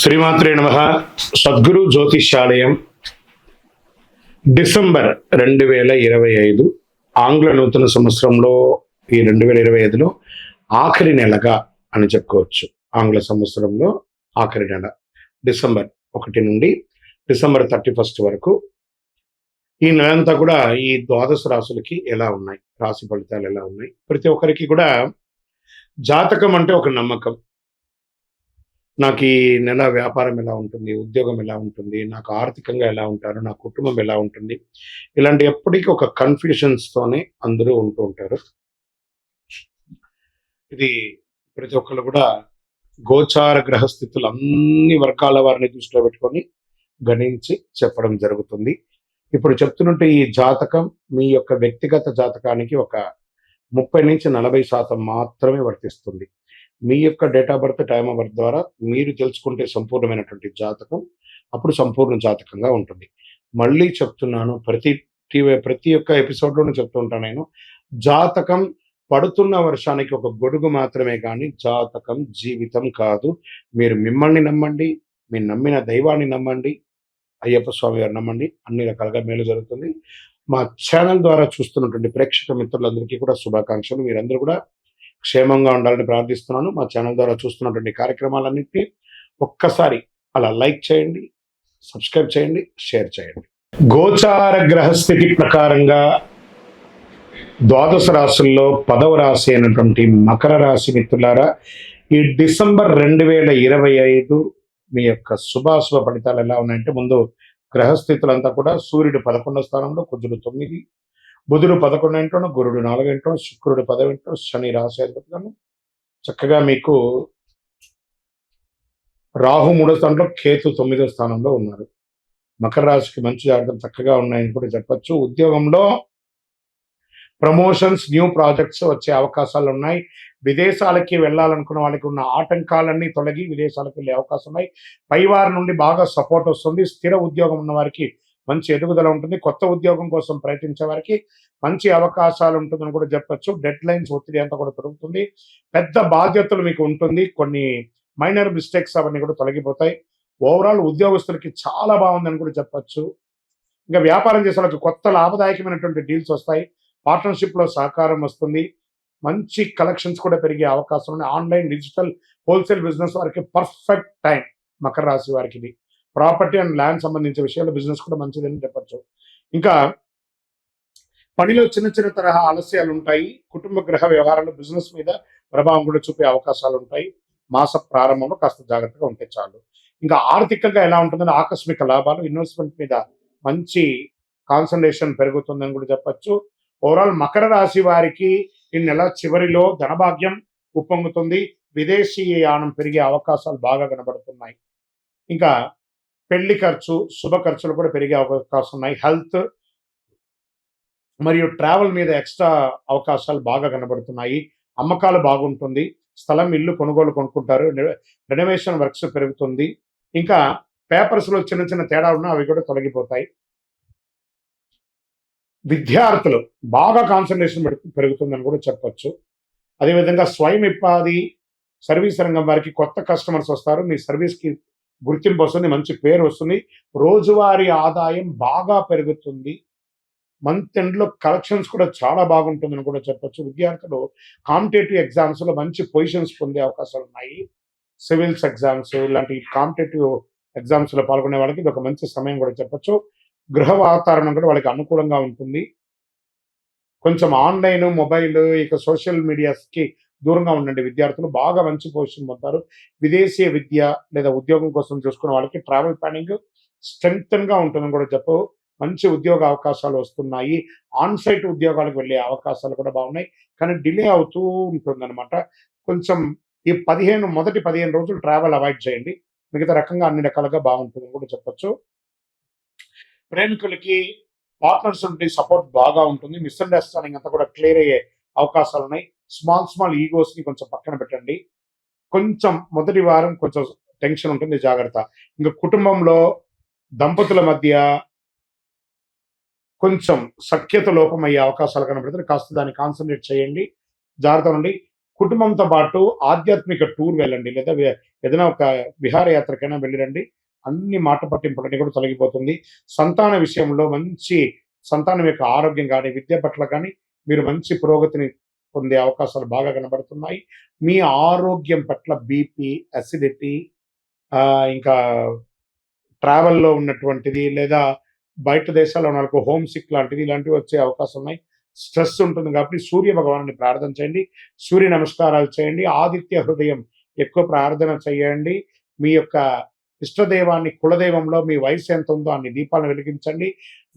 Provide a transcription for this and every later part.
శ్రీమాత్రే నమః. సద్గురు జ్యోతిష్యాలయం డిసెంబర్ 2025 ఆంగ్ల నూతన సంవత్సరంలో ఈ 2025లో ఆఖరి నెలగా అని చెప్పుకోవచ్చు. ఆంగ్ల సంవత్సరంలో ఆఖరి నెల డిసెంబర్ 1 నుండి డిసెంబర్ 31 వరకు ఈ నెలంతా కూడా ఈ ద్వాదశ రాశులకి ఎలా ఉన్నాయి, రాశి ఫలితాలు ఎలా ఉన్నాయి, ప్రతి ఒక్కరికి కూడా జాతకం అంటే ఒక నమ్మకం. నాకు ఈ నెల వ్యాపారం ఎలా ఉంటుంది, ఉద్యోగం ఎలా ఉంటుంది, నాకు ఆర్థికంగా ఎలా ఉంటారు, నా కుటుంబం ఎలా ఉంటుంది, ఇలాంటి ఎప్పటికీ ఒక కన్ఫ్యూషన్స్తోనే అందరూ ఉంటూ ఉంటారు. ఇది ప్రతి ఒక్కరు కూడా గోచార గ్రహస్థితులు అన్ని వర్గాల వారిని దృష్టిలో పెట్టుకొని గణించి చెప్పడం జరుగుతుంది. ఇప్పుడు చెప్తున్నట్టు ఈ జాతకం మీ యొక్క వ్యక్తిగత జాతకానికి ఒక 30-40% మాత్రమే వర్తిస్తుంది. మీ యొక్క date of birth, time of birth ద్వారా మీరు తెలుసుకుంటే సంపూర్ణమైనటువంటి జాతకం అప్పుడు సంపూర్ణ జాతకంగా ఉంటుంది. మళ్ళీ చెప్తున్నాను, ప్రతి ఒక్క ఎపిసోడ్లోనూ చెప్తూ ఉంటాను నేను, జాతకం పడుతున్న వర్షానికి ఒక గొడుగు మాత్రమే కానీ జాతకం జీవితం కాదు. మీరు మిమ్మల్ని నమ్మండి, మీరు నమ్మిన దైవాన్ని నమ్మండి, అయ్యప్ప స్వామి గారు నమ్మండి, అన్ని రకాలుగా మేలు జరుగుతుంది. మా ఛానల్ ద్వారా చూస్తున్నటువంటి ప్రేక్షక మిత్రులందరికీ కూడా శుభాకాంక్షలు. మీరందరూ కూడా క్షేమంగా ఉండాలని ప్రార్థిస్తున్నాను. మా ఛానల్ ద్వారా చూస్తున్నటువంటి కార్యక్రమాలన్నింటినీ ఒక్కసారి అలా లైక్ చేయండి, సబ్స్క్రైబ్ చేయండి, షేర్ చేయండి. గోచార గ్రహస్థితి ప్రకారంగా ద్వాదశ రాశుల్లో 10వ రాశి అయినటువంటి మకర రాశి మిత్రులారా, ఈ డిసెంబర్ 2025 మీ యొక్క శుభాశుభ ఫలితాలు ఎలా ఉన్నాయంటే, ముందు గ్రహస్థితులంతా కూడా సూర్యుడు 11వ స్థానంలో, కుజుడు 9, బుధుడు 11 ఇంట్లోను, గురుడు 4 ఇంట్లో, శుక్రుడు 10 ఇంట్లో, శని రాశాధిపతిగాను చక్కగా మీకు రాహు 3వ స్థానంలో, కేతు 9వ స్థానంలో ఉన్నారు. మకర రాశికి మంచి జాగ్రత్తలు చక్కగా ఉన్నాయని కూడా చెప్పచ్చు. ఉద్యోగంలో ప్రమోషన్స్, న్యూ ప్రాజెక్ట్స్ వచ్చే అవకాశాలు ఉన్నాయి. విదేశాలకి వెళ్ళాలనుకున్న వాళ్ళకి ఉన్న ఆటంకాలన్నీ తొలగి విదేశాలకు వెళ్ళే అవకాశం ఉన్నాయి. పైవారి నుండి బాగా సపోర్ట్ వస్తుంది. స్థిర ఉద్యోగం ఉన్న వారికి మంచి ఎదుగుదల ఉంటుంది. కొత్త ఉద్యోగం కోసం ప్రయత్నించే వారికి మంచి అవకాశాలు ఉంటుందని కూడా చెప్పచ్చు. డెడ్ లైన్స్ ఒత్తిడి అంతా కూడా పెరుగుతుంది. పెద్ద బాధ్యతలు మీకు ఉంటుంది. కొన్ని మైనర్ మిస్టేక్స్ అవన్నీ కూడా తొలగిపోతాయి. ఓవరాల్ ఉద్యోగస్తులకి చాలా బాగుందని కూడా చెప్పచ్చు. ఇంకా వ్యాపారం చేసే వాళ్ళకి కొత్త లాభదాయకమైనటువంటి డీల్స్ వస్తాయి. పార్ట్నర్షిప్లో సహకారం వస్తుంది. మంచి కలెక్షన్స్ కూడా పెరిగే అవకాశం ఉంది. ఆన్లైన్, డిజిటల్, హోల్సేల్ బిజినెస్ వారికి పర్ఫెక్ట్ టైం. మకర రాశి వారికి ఇది ప్రాపర్టీ అండ్ ల్యాండ్ సంబంధించిన విషయాల్లో బిజినెస్ కూడా మంచిదని చెప్పచ్చు. ఇంకా పనిలో చిన్న చిన్న తరహా ఆలస్యాలు ఉంటాయి. కుటుంబ గ్రహ వ్యవహారాలు బిజినెస్ మీద ప్రభావం కూడా చూపే అవకాశాలు ఉంటాయి. మాస ప్రారంభంలో కాస్త జాగ్రత్తగా ఉంటే చాలు. ఇంకా ఆర్థికంగా ఎలా ఉంటుందని ఆకస్మిక లాభాలు, ఇన్వెస్ట్మెంట్ మీద మంచి కాన్సన్ట్రేషన్ పెరుగుతుందని కూడా చెప్పచ్చు. ఓవరాల్ మకర రాశి వారికి ఈ నెల చివరిలో ధనభాగ్యం ఉప్పొంగుతుంది. విదేశీ యానం పెరిగే అవకాశాలు బాగా కనబడుతున్నాయి. ఇంకా పెళ్లి ఖర్చు, శుభ ఖర్చులు కూడా పెరిగే అవకాశం ఉన్నాయి. హెల్త్ మరియు ట్రావెల్ మీద ఎక్స్ట్రా అవకాశాలు బాగా కనబడుతున్నాయి. అమ్మకాలు బాగుంటుంది. స్థలం, ఇల్లు కొనుక్కుంటారు. రెనోవేషన్ వర్క్స్ పెరుగుతుంది. ఇంకా పేపర్స్లో చిన్న చిన్న తేడా ఉన్నా అవి కూడా తొలగిపోతాయి. విద్యార్థులు బాగా కాన్సన్ట్రేషన్ పెరుగుతుందని కూడా చెప్పచ్చు. అదేవిధంగా స్వయం ఉపాధి, సర్వీస్ రంగం వారికి కొత్త కస్టమర్స్ వస్తారు. మీ సర్వీస్కి గుర్తింపు వస్తుంది, మంచి పేరు వస్తుంది. రోజువారీ ఆదాయం బాగా పెరుగుతుంది. మంత్ ఎండ్లో కలెక్షన్స్ కూడా చాలా బాగుంటుందని కూడా చెప్పచ్చు. విద్యార్థులు కాంపిటేటివ్ ఎగ్జామ్స్లో మంచి పొజిషన్స్ పొందే అవకాశాలు ఉన్నాయి. సివిల్స్ ఎగ్జామ్స్ ఇలాంటి కాంపిటేటివ్ ఎగ్జామ్స్లో పాల్గొనే వాళ్ళకి ఇది ఒక మంచి సమయం కూడా చెప్పచ్చు. గృహ వాతావరణం కూడా వాళ్ళకి అనుకూలంగా ఉంటుంది. కొంచెం ఆన్లైన్, మొబైల్, ఇక సోషల్ మీడియాస్కి దూరంగా ఉండండి. విద్యార్థులు బాగా మంచి పొజిషన్ పొందుతారు. విదేశీ విద్య లేదా ఉద్యోగం కోసం చూసుకున్న వాళ్ళకి ట్రావెల్ ప్లానింగ్ స్ట్రెంగ్తన్గా ఉంటుందని కూడా చెప్పు. మంచి ఉద్యోగ అవకాశాలు వస్తున్నాయి. ఆన్సైట్ ఉద్యోగాలకు వెళ్ళే అవకాశాలు కూడా బాగున్నాయి. కానీ డిలే అవుతూ ఉంటుందన్నమాట. కొంచెం ఈ మొదటి 15 రోజులు ట్రావెల్ అవాయిడ్ చేయండి. మిగతా రకంగా అన్ని రకాలుగా బాగుంటుందని కూడా చెప్పచ్చు. ప్రేమికులకి పార్ట్నర్స్ నుండి సపోర్ట్ బాగా ఉంటుంది. మిస్అండర్స్టాండింగ్ అంతా కూడా క్లియర్ అయ్యే అవకాశాలు ఉన్నాయి. స్మాల్ ఈగోస్ని కొంచెం పక్కన పెట్టండి. కొంచెం మొదటి వారం కొంచెం టెన్షన్ ఉంటుంది, జాగ్రత్త. ఇంకా కుటుంబంలో దంపతుల మధ్య కొంచెం సఖ్యత లోపం అయ్యే అవకాశాలు కనబడుతుంది. కాస్త దాన్ని కాన్సన్ట్రేట్ చేయండి, జాగ్రత్త ఉండి. కుటుంబంతో పాటు ఆధ్యాత్మిక టూర్ వెళ్ళండి. లేదా ఏదైనా ఒక విహారయాత్రకైనా వెళ్ళిరండి. అన్ని మాట పట్టింపులన్నీ కూడా తొలగిపోతుంది. సంతాన విషయంలో మంచి సంతానం యొక్క ఆరోగ్యం గాని, విద్య పట్ల గాని మీరు మంచి పురోగతిని పొందే అవకాశాలు బాగా కనబడుతున్నాయి. మీ ఆరోగ్యం పట్ల బీపీ, అసిడిటీ ఇంకా ట్రావెల్‌లో ఉన్నటువంటిది లేదా బయట దేశాల్లో ఉన్న వాళ్ళకి హోమ్ సిక్ లాంటిది ఇలాంటివి వచ్చే అవకాశం ఉన్నాయి. స్ట్రెస్ ఉంటుంది కాబట్టి సూర్య భగవానుడిని ప్రార్థన చేయండి. సూర్య నమస్కారాలు చేయండి. ఆదిత్య హృదయం ఎక్కువ ప్రార్థన చేయండి. మీ యొక్క ఇష్టదైవాన్ని కులదైవంలో మీ వయసు ఎంత ఉందో అన్ని దీపాలను వెలిగించండి.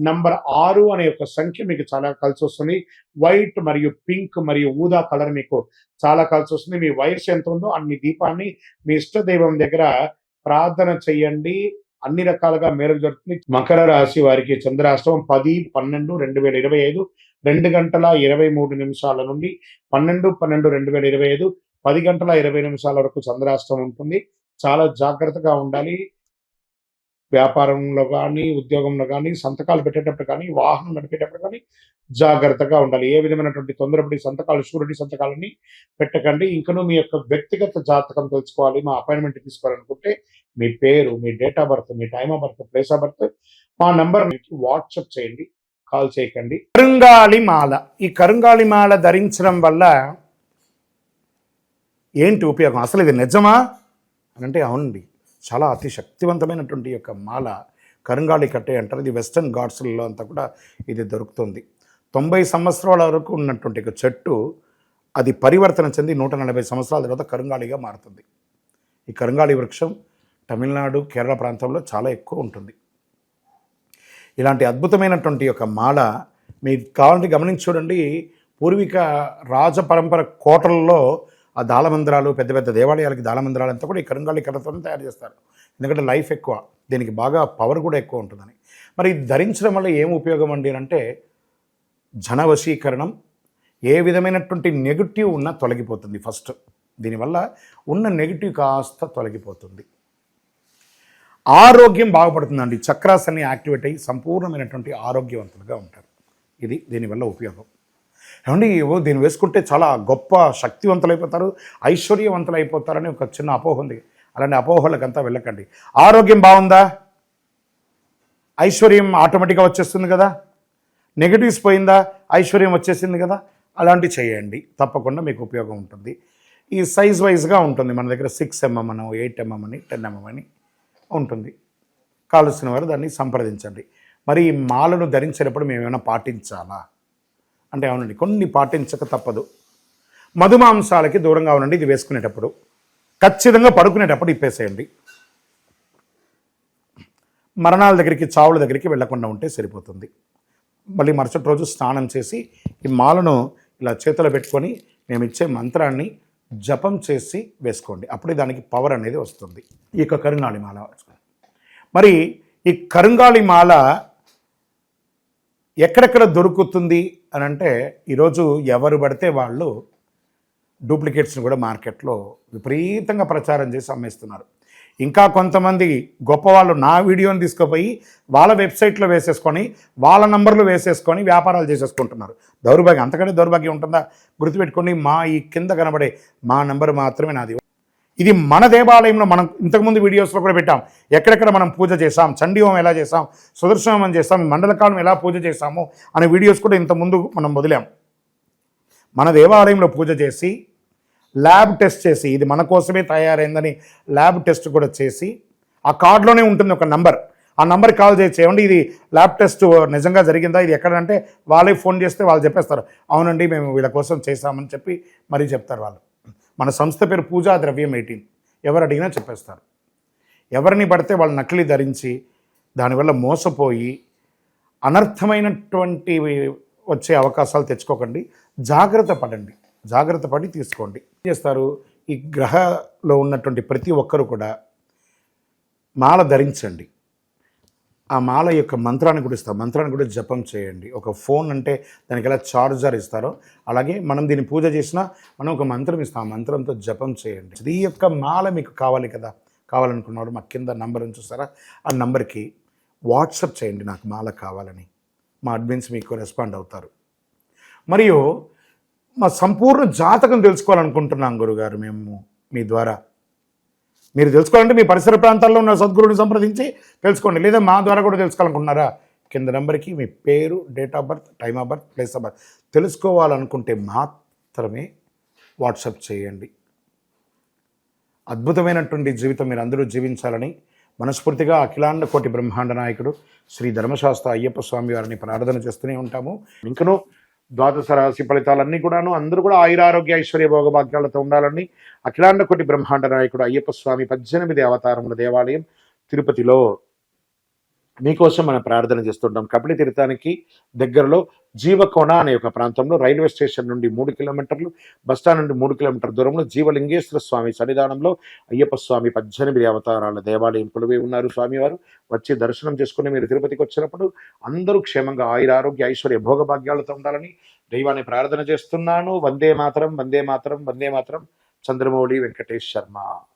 నంబర్ 6 అనే ఒక సంఖ్య మీకు చాలా కలిసొస్తుంది. వైట్ మరియు పింక్ మరియు ఊదా కలర్ మీకు చాలా కలిసొస్తుంది. మీ వయసు ఎంత ఉందో అన్ని దీపాన్ని మీ ఇష్టదైవం దగ్గర ప్రార్థన చేయండి. అన్ని రకాలుగా మేలు జరుగుతుంది. మకర రాశి వారికి చంద్రాష్టమం 10/12/2025 2:23 నుండి 12/12/2025 10:20 వరకు చంద్రాష్టమం ఉంటుంది. చాలా జాగ్రత్తగా ఉండాలి. వ్యాపారంలో గానీ, ఉద్యోగంలో గానీ, సంతకాలు పెట్టేటప్పుడు కానీ, వాహనం నడిపేటప్పుడు కానీ జాగ్రత్తగా ఉండాలి. ఏ విధమైనటువంటి తొందరపడి సంతకాలు, షూరిటీ సంతకాలన్నీ పెట్టకండి. ఇంకనూ మీ యొక్క వ్యక్తిగత జాతకం తెలుసుకోవాలి, మా అపాయింట్మెంట్ తీసుకోవాలనుకుంటే మీ పేరు, మీ డేట్ ఆఫ్ బర్త్, మీ time of birth, place of birth మా నంబర్‌కి వాట్సాప్ చేయండి. కాల్ చేయకండి. కరుంగాళి మాల. ఈ కరుంగాళి మాల ధరించడం వల్ల ఏంటి ఉపయోగం? అసలు ఇది నిజమా అని అంటే అవునండి. చాలా అతి శక్తివంతమైనటువంటి యొక్క మాల కరుంగాళి కట్టే అంటారు. ఇది వెస్టర్న్ ఘాట్స్లలో అంతా కూడా ఇది దొరుకుతుంది. 90 సంవత్సరాల వరకు ఉన్నటువంటి ఒక చెట్టు అది పరివర్తన చెంది 140 సంవత్సరాల తర్వాత కరుంగాళిగా మారుతుంది. ఈ కరుంగాళి వృక్షం తమిళనాడు, కేరళ ప్రాంతంలో చాలా ఎక్కువ ఉంటుంది. ఇలాంటి అద్భుతమైనటువంటి యొక్క మాల మీకు కావాలంటే గమనించి చూడండి. పూర్వీక రాజ పరంపర కోటలలో ఆ దాళమందిరాలు, పెద్ద పెద్ద దేవాలయాలకి దాళమందిరాలు అంతా కూడా ఈ కరుంగాళి కర్రతో తయారు చేస్తారు. ఎందుకంటే లైఫ్ ఎక్కువ, దీనికి బాగా పవర్ కూడా ఎక్కువ ఉంటుందని. మరి ధరించడం వల్ల ఏం ఉపయోగం అండి అంటే జనవశీకరణం, ఏ విధమైనటువంటి నెగిటివ్ ఉన్నా తొలగిపోతుంది. ఫస్ట్ దీనివల్ల ఉన్న నెగిటివ్ కాస్త తొలగిపోతుంది. ఆరోగ్యం బాగుపడుతుందండి. చక్రాస్ అన్ని యాక్టివేట్ అయ్యి సంపూర్ణమైనటువంటి ఆరోగ్యవంతులుగా ఉంటారు. ఇది దీనివల్ల ఉపయోగం. ఏమండి దీన్ని వేసుకుంటే చాలా గొప్ప శక్తివంతులైపోతారు, ఐశ్వర్యవంతులైపోతారని ఒక చిన్న అపోహ ఉంది. అలాంటి అపోహలకంతా వెళ్ళకండి. ఆరోగ్యం బాగుందా, ఐశ్వర్యం ఆటోమేటిక్గా వచ్చేస్తుంది కదా. నెగిటివ్స్ పోయిందా, ఐశ్వర్యం వచ్చేసింది కదా. అలాంటివి చేయండి, తప్పకుండా మీకు ఉపయోగం ఉంటుంది. ఈ సైజ్ వైజ్గా ఉంటుంది. మన దగ్గర 6 mm అని, 8 mm అని, 10 mm అని ఉంటుంది. కావలసిన వారు దాన్ని సంప్రదించండి. మరి ఈ మాలను ధరించేటప్పుడు మేము ఏమైనా పాటించాలా అంటే అవునండి, కొన్ని పాటించక తప్పదు. మధుమాంసాలకి దూరంగా ఉండండి. ఇది వేసుకునేటప్పుడు ఖచ్చితంగా పడుకునేటప్పుడు ఇప్పేసేయండి. మరణాల దగ్గరికి, చావుల దగ్గరికి వెళ్లకుండా ఉంటే సరిపోతుంది. మళ్ళీ మరుసటి రోజు స్నానం చేసి ఈ మాలను ఇలా చేతిలో పెట్టుకొని మేము ఇచ్చే మంత్రాన్ని జపం చేసి వేసుకోండి. అప్పుడే దానికి పవర్ అనేది వస్తుంది. ఈ యొక్క కరుంగాళి మాల. మరి ఈ కరుంగాళి మాల ఎక్కడెక్కడ దొరుకుతుంది అని అంటే ఈరోజు ఎవరు పడితే వాళ్ళు డూప్లికేట్స్ని కూడా మార్కెట్లో విపరీతంగా ప్రచారం చేసి అమ్మేస్తున్నారు. ఇంకా కొంతమంది గొప్పవాళ్ళు నా వీడియోని తీసుకుపోయి వాళ్ళ వెబ్సైట్లో వేసేసుకొని వాళ్ళ నంబర్లు వేసేసుకొని వ్యాపారాలు చేసేసుకుంటున్నారు. దౌర్భాగ్యం, అంతకంటే దౌర్భాగ్యం ఉంటుందా? గుర్తుపెట్టుకొని మా ఈ కింద కనబడే మా నంబర్ మాత్రమే నాది. ఇది మన దేవాలయంలో మనం ఇంతకుముందు వీడియోస్లో కూడా పెట్టాం. ఎక్కడెక్కడ మనం పూజ చేసాం, చండీహోమం ఎలా చేసాం, సుదర్శనం చేసాం, మండలకాలం ఎలా పూజ చేసాము అనే వీడియోస్ కూడా ఇంతకుముందు మనం వదిలాం. మన దేవాలయంలో పూజ చేసి ల్యాబ్ టెస్ట్ చేసి ఇది మన కోసమే తయారైందని ల్యాబ్ టెస్ట్ కూడా చేసి ఆ కార్డులోనే ఉంటుంది ఒక నంబర్. ఆ నంబర్కి కాల్ చేసి ఏమండి ఇది ల్యాబ్ టెస్ట్ నిజంగా జరిగిందా, ఇది ఎక్కడంటే వాళ్ళే ఫోన్ చేస్తే వాళ్ళు చెప్పేస్తారు అవునండి మేము వీళ్ళ కోసం చేశామని చెప్పి మరీ చెప్తారు వాళ్ళు. మన సంస్థ పేరు పూజా ద్రవ్యం 18. ఎవరు అడిగినా చెప్పేస్తారు. ఎవరిని పడితే వాళ్ళు నకిలీ ధరించి దానివల్ల మోసపోయి అనర్థమైనటువంటి వచ్చే అవకాశాలు తెచ్చుకోకండి. జాగ్రత్త పడండి, జాగ్రత్త పడి తీసుకోండి. ఏం చేస్తారు, ఈ గ్రహలో ఉన్నటువంటి ప్రతి ఒక్కరు కూడా మాల ధరించండి. ఆ మాల యొక్క మంత్రాన్ని కూడా ఇస్తాం, మంత్రాన్ని కూడా జపం చేయండి. ఒక ఫోన్ అంటే దానికి ఎలా చార్జర్ ఇస్తారో అలాగే మనం దీన్ని పూజ చేసినా మనం ఒక మంత్రం ఇస్తాం, ఆ మంత్రంతో జపం చేయండి. ఈ యొక్క మాల మీకు కావాలి కదా, కావాలనుకున్నారు మా కింద నంబర్ చూస్తారా, ఆ నంబర్కి వాట్సాప్ చేయండి నాకు మాల కావాలని. మా అడ్మిన్స్ మీకు రెస్పాండ్ అవుతారు. మరియు మా సంపూర్ణ జాతకం తెలుసుకోవాలనుకుంటున్నాం గురుగారు మేము మీ ద్వారా. మీరు తెలుసుకోవాలంటే మీ పరిసర ప్రాంతాల్లో ఉన్న సద్గురుని సంప్రదించి తెలుసుకోండి, లేదా మా ద్వారా కూడా తెలుసుకోవాలనుకుంటున్నారా? కింద నెంబర్కి మీ పేరు, date of birth, time of birth, place of birth తెలుసుకోవాలనుకుంటే మాత్రమే వాట్సాప్ చేయండి. అద్భుతమైనటువంటి జీవితం మీరు అందరూ జీవించాలని మనస్ఫూర్తిగా అఖిలాండ కోటి బ్రహ్మాండ నాయకుడు శ్రీ ధర్మశాస్త్ర అయ్యప్ప స్వామి వారిని ప్రార్థన చేస్తూనే ఉంటాము. ఇంకనూ ద్వాదశ రాశి ఫలితాలన్నీ కూడాను అందరూ కూడా ఆయురారోగ్య ఐశ్వర్య భోగభాగ్యాలతో ఉండాలని అఖిలాండ కోటి బ్రహ్మాండ నాయకుడు అయ్యప్ప స్వామి 18 అవతారముల దేవాలయం తిరుపతిలో మీకోసం మనం ప్రార్థన చేస్తుంటాం. కపిలి తీర్థానికి దగ్గరలో జీవకోణ అనే ఒక ప్రాంతంలో రైల్వే స్టేషన్ నుండి 3 కిలోమీటర్లు, బస్టాండ్ నుండి 3 కిలోమీటర్ల దూరంలో జీవలింగేశ్వర స్వామి సన్నిధానంలో అయ్యప్ప స్వామి 18 అవతారాల దేవాలయం కొలువై ఉన్నారు. స్వామివారు వచ్చి దర్శనం చేసుకుని మీరు తిరుపతికి వచ్చినప్పుడు అందరూ క్షేమంగా ఆయురారోగ్య ఐశ్వర్య భోగభాగ్యాలతో ఉండాలని దైవాన్ని ప్రార్థన చేస్తున్నాను. వందే మాతరం, వందే మాతరం, వందే మాతరం. చంద్రమౌళి వెంకటేష్ శర్మ.